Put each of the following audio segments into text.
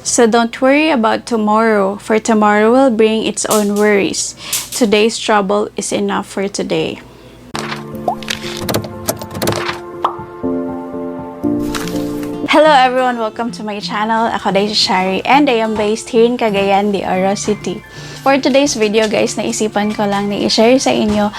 So don't worry about tomorrow, for tomorrow will bring its own worries. Today's trouble is enough for today. Hello everyone! Welcome to my channel. Ako si Shari and I am based here in Cagayan de Oro City. For today's video guys, naisipan ko lang na i-share sa inyo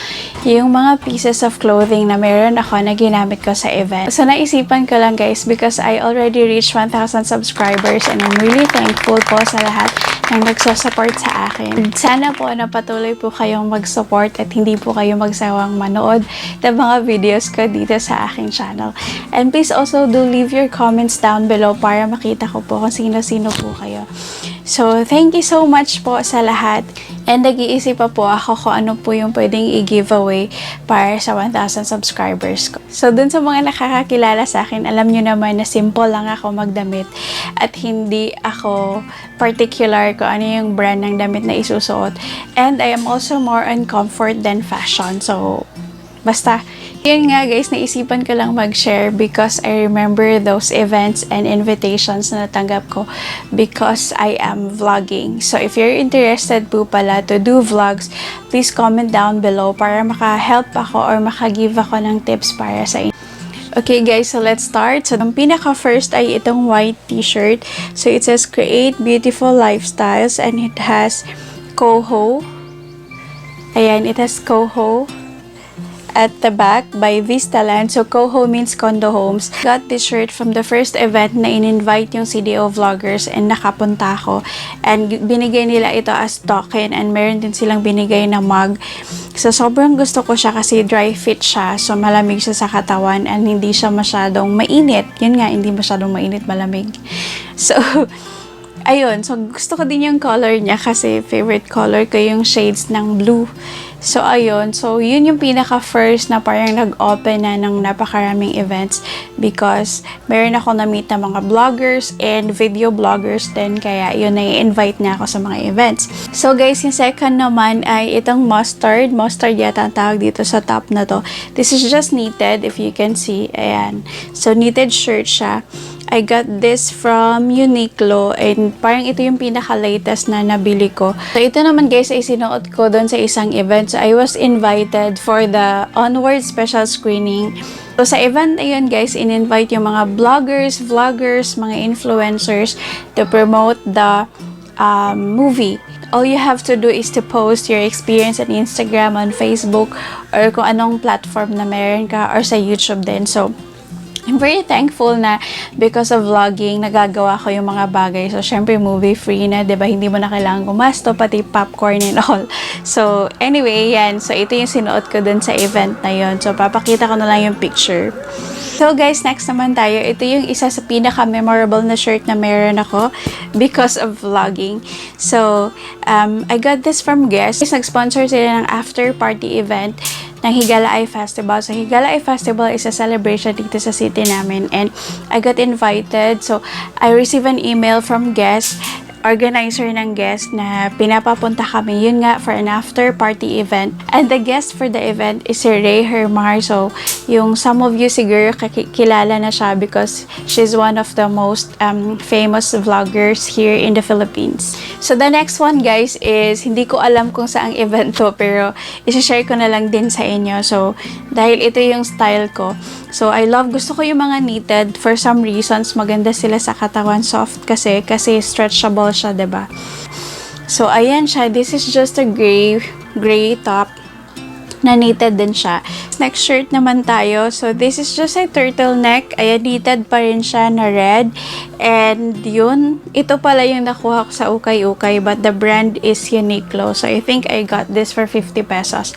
yung mga pieces of clothing na meron ako na ginamit ko sa event. So naisipan ko lang guys because I already reached 1,000 subscribers and I'm really thankful po sa lahat ng nagsusupport sa akin. Sana po na patuloy po kayong mag-support at hindi po kayo magsawang manood ng mga videos ko dito sa aking channel. And please also do leave your comments down below para makita ko po kung sino-sino po kayo. So, thank you so much po sa lahat. And nag-iisip pa po ako kung ano po yung pwedeng i-giveaway para sa 1,000 subscribers ko. So, dun sa mga nakakakilala sa akin, alam nyo naman na simple lang ako magdamit at hindi ako particular kung ano yung brand ng damit na isusuot. And I am also more on comfort than fashion. So, basta, yun nga guys, naisipan ko lang mag-share because I remember those events and invitations na natanggap ko because I am vlogging. So if you're interested po pala to do vlogs, please comment down below para maka-help ako or maka-give ako ng tips para sa inyo. Okay guys, so let's start. So ang pinaka-first ay itong white t-shirt. So it says Create Beautiful Lifestyles and it has Coho. Ayan, it has Coho at the back by Vistaland. So, Coho means condo homes. Got this shirt from the first event na in-invite yung CDO Vloggers and nakapunta ako. And binigay nila ito as token and meron din silang binigay na mug. So, sobrang gusto ko siya kasi dry fit siya. So, malamig siya sa katawan and hindi siya masyadong mainit. Yun nga, hindi masyadong mainit, malamig. So, ayun. So, gusto ko din yung color niya kasi favorite color ko yung shades ng blue. So, ayun. So, yun yung pinaka-first na parang nag-open na ng napakaraming events because meron ako na-meet na mga vloggers and video bloggers din. Kaya, yun na i-invite niya ako sa mga events. So, guys, yung second naman ay itong mustard. Mustard yata ang tawag dito sa top na to. This is just knitted, if you can see. Ayan. So, knitted shirt siya. I got this from Uniqlo and parang ito yung pinaka-latest na nabili ko. So, ito naman guys ay sinuot ko doon sa isang event. So, I was invited for the Onward special screening. So, sa event ayun guys, in-invite yung mga bloggers, vloggers, mga influencers to promote the movie. All you have to do is to post your experience on Instagram, on Facebook, or kung anong platform na meron ka, or sa YouTube din. So, I'm very thankful na because of vlogging, nagagawa ko yung mga bagay. So, syempre, movie-free na, diba? Hindi mo na kailangan gumasto, pati popcorn and all. So, anyway, yan. So, ito yung sinuot ko dun sa event na yun. So, papakita ko na lang yung picture. So, guys, next naman tayo. Ito yung isa sa pinaka-memorable na shirt na meron ako because of vlogging. So, I got this from Guess. Nag-sponsor sila ng after-party event ng Higala Eye Festival. So, Higala Eye Festival is a celebration dito sa city namin and I got invited. So, I received an email from Guest, organizer ng Guest, na pinapapunta kami, yun nga, for an after-party event. And the guest for the event is si Ray Hermar. So, yung some of you siguro kilala na siya because she's one of the most famous vloggers here in the Philippines. So, the next one, guys, is hindi ko alam kung saang event to, pero isi-share ko na lang din sa inyo. So, dahil ito yung style ko. So, gusto ko yung mga knitted. For some reasons, maganda sila sa katawan. Soft kasi stretchable siya, diba? So, ayan siya. This is just a gray top na knitted din siya. Next shirt naman tayo. So, this is just a turtleneck. Ayan, knitted pa rin siya na red. And yun, ito pala yung nakuha ko sa ukay-ukay, but the brand is Uniqlo. So, I think I got this for 50 pesos.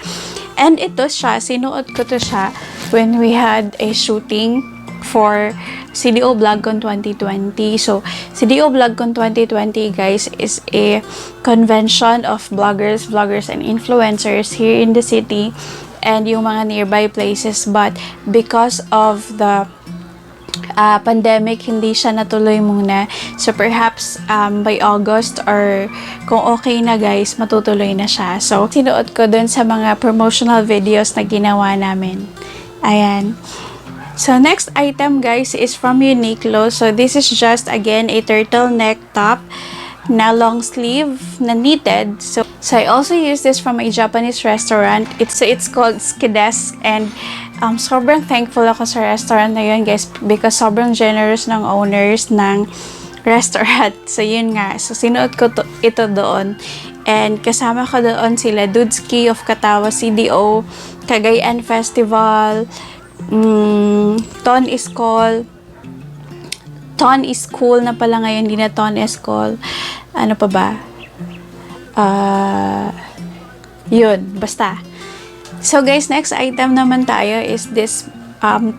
And ito siya, sinuot ko to siya when we had a shooting for CDO Vlogcon 2020. So, CDO Vlogcon 2020, guys, is a convention of vloggers, and influencers here in the city and yung mga nearby places. But because of the pandemic, hindi siya natuloy muna. So, perhaps by August or kung okay na guys, matutuloy na siya. So, sinuot ko dun sa mga promotional videos na ginawa namin. Ayan. So, next item guys is from Uniqlo. So, this is just again a turtleneck top na long sleeve na knitted. So I also use this from a Japanese restaurant. It's called Skidesk, and sobrang thankful ako sa restaurant na yun guys because sobrang generous ng owners ng restaurant. So yun nga, so sinuot ko ito doon, and kasama ko doon sila Dudski of Katawa, CDO, Cagayan Festival, Ton is cool na pala ngayon, hindi na Ton is cool. Ano pa ba? Yun, basta. So guys, next item naman tayo is this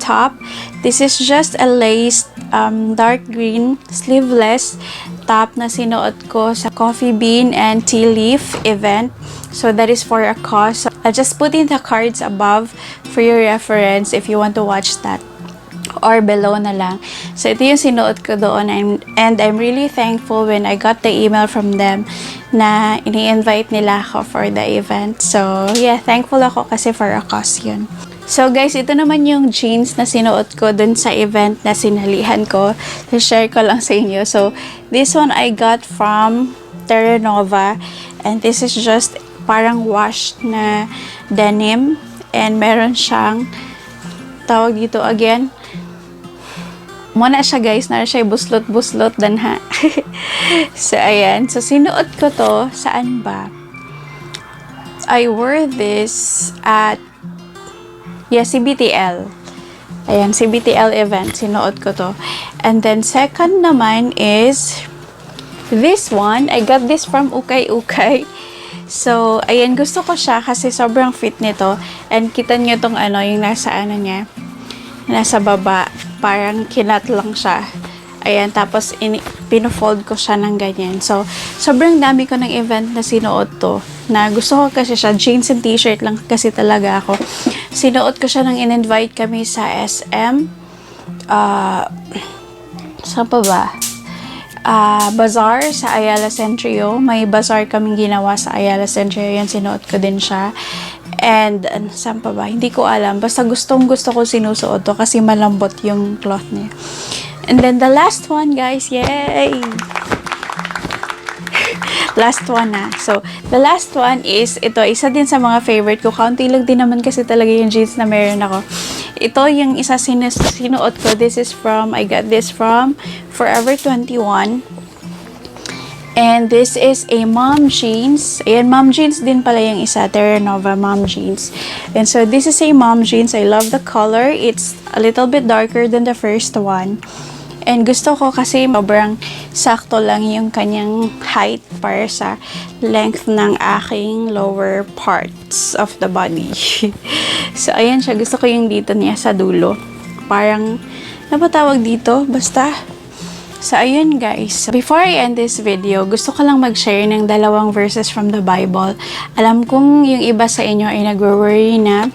top. This is just a lace dark green sleeveless top na sinuot ko sa coffee bean and tea leaf event. So that is for a cause. So, I'll just put in the cards above for your reference if you want to watch that, or below na lang. So, ito yung sinuot ko doon, and I'm really thankful when I got the email from them na ini-invite nila ako for the event. So, yeah, thankful ako kasi for a cause yun. So, guys, ito naman yung jeans na sinuot ko dun sa event na sinalihan ko. So, share ko lang sa inyo. So, this one I got from Terra Nova, and this is just parang washed na denim, and meron siyang tawag dito again, muna siya guys, na siya buslot-buslot dan ha. So, ayan. So, sinuot ko to, saan ba? I wore this at, CBTL. Ayan, CBTL event. Sinuot ko to. And then, second naman is, this one, I got this from Ukay Ukay. So, ayan, gusto ko siya kasi sobrang fit nito. And kita nyo tong yung nasa niya, nasa baba, parang kinat lang siya. Ayan, tapos pinofold ko siya ng ganyan. So, sobrang dami ko ng event na sinuot to. Na gusto ko kasi siya, jeans and t-shirt lang kasi talaga ako. Sinuot ko siya nang in-invite kami sa SM. Saan pa ba? Bazaar sa Ayala Centrio. May bazaar kaming ginawa sa Ayala Centrio. Yan, sinuot ko din siya. And, saan pa ba? Hindi ko alam. Basta gusto ko sinusuot to kasi malambot yung cloth niya. And then, the last one, guys. Yay! Last one na. So, the last one is, ito, isa din sa mga favorite ko. Kaunti lang din naman kasi talaga yung jeans na meron ako. Ito yung isa sinuot ko. I got this from Forever 21. And this is a mom jeans. Ayan, mom jeans din pala yung isa. Terra Nova mom jeans. And so, this is a mom jeans. I love the color. It's a little bit darker than the first one. And gusto ko kasi sobrang sakto lang yung kanyang height para sa length ng aking lower parts of the body. So, ayan siya. Gusto ko yung dito niya sa dulo. Parang, napatawag dito? Basta. So, ayun guys. Before I end this video, gusto ko lang mag-share ng 2 verses from the Bible. Alam kong yung iba sa inyo ay nag-worry na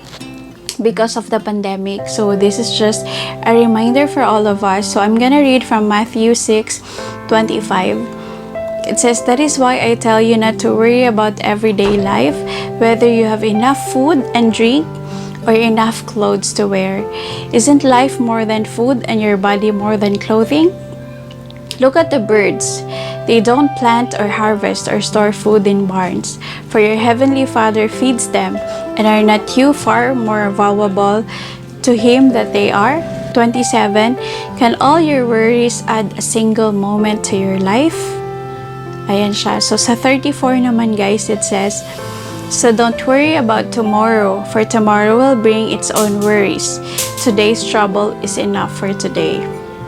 because of the pandemic. So, this is just a reminder for all of us. So, I'm gonna read from Matthew 6:25. It says, "That is why I tell you not to worry about everyday life, whether you have enough food and drink or enough clothes to wear. Isn't life more than food and your body more than clothing? Look at the birds. They don't plant or harvest or store food in barns, for your heavenly Father feeds them. And are not you far more valuable to Him that they are?" 27. Can all your worries add a single moment to your life? Ayan siya. So, sa 34 naman guys, it says, "So don't worry about tomorrow, for tomorrow will bring its own worries. Today's trouble is enough for today."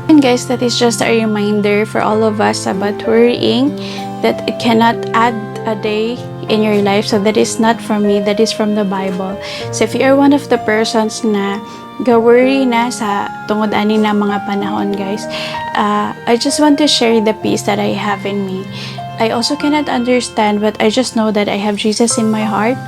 And guys, that is just a reminder for all of us about worrying, that it cannot add a day in your life. So that is not from me, that is from the Bible. So if you are one of the persons na ga-worry na sa tungod ani na mga panahon guys, I just want to share the peace that I have in me. I also cannot understand, but I just know that I have Jesus in my heart,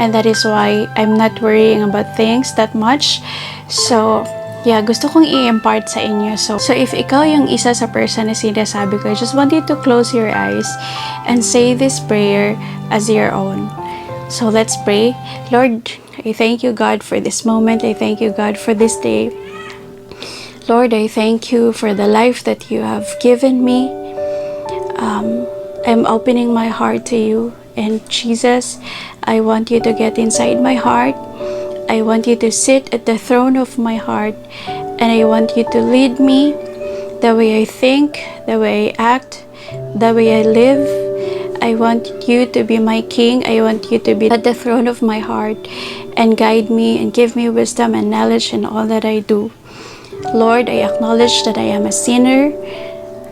and that is why I'm not worrying about things that much. So yeah, gusto kong i-impart sa inyo. So if ikaw yung isa sa person na sinasabi ko, I just want you to close your eyes and say this prayer as your own. So let's pray. Lord, I thank you, God, for this moment. I thank you, God, for this day. Lord, I thank you for the life that you have given me. I'm opening my heart to you. And Jesus, I want you to get inside my heart. I want you to sit at the throne of my heart. And I want you to lead me the way I think, the way I act, the way I live. I want you to be my king. I want you to be at the throne of my heart and guide me and give me wisdom and knowledge in all that I do. Lord, I acknowledge that I am a sinner.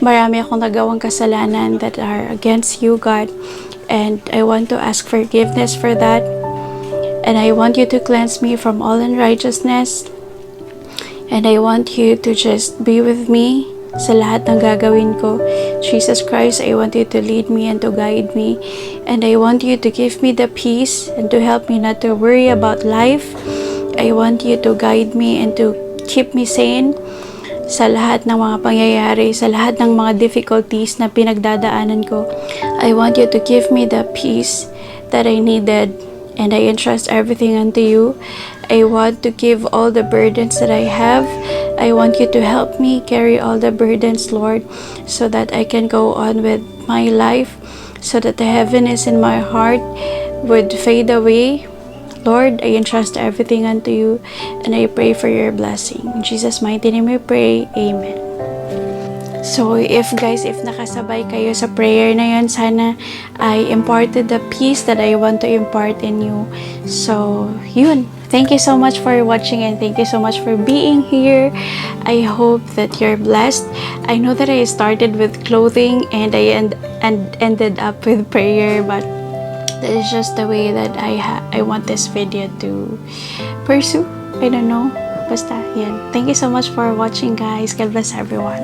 Marami akong nagawang kasalanan that are against you, God. And I want to ask forgiveness for that. And I want you to cleanse me from all unrighteousness. And I want you to just be with me sa lahat ng gagawin ko. Jesus Christ, I want you to lead me and to guide me. And I want you to give me the peace and to help me not to worry about life. I want you to guide me and to keep me sane sa lahat ng mga pangyayari, sa lahat ng mga difficulties na pinagdadaanan ko. I want you to give me the peace that I needed, and I entrust everything unto you. I want to give all the burdens that I have. I want you to help me carry all the burdens, Lord, so that I can go on with my life, so that the heaviness in my heart would fade away. Lord, I entrust everything unto you, and I pray for your blessing. In Jesus' mighty name I pray. Amen. So, if nakasabay kayo sa prayer na yun, sana I imparted the peace that I want to impart in you. So, yun. Thank you so much for watching, and thank you so much for being here. I hope that you're blessed. I know that I started with clothing and I ended up with prayer, but that is just the way that I want this video to pursue. I don't know. Basta, yan. Thank you so much for watching, guys. God bless everyone.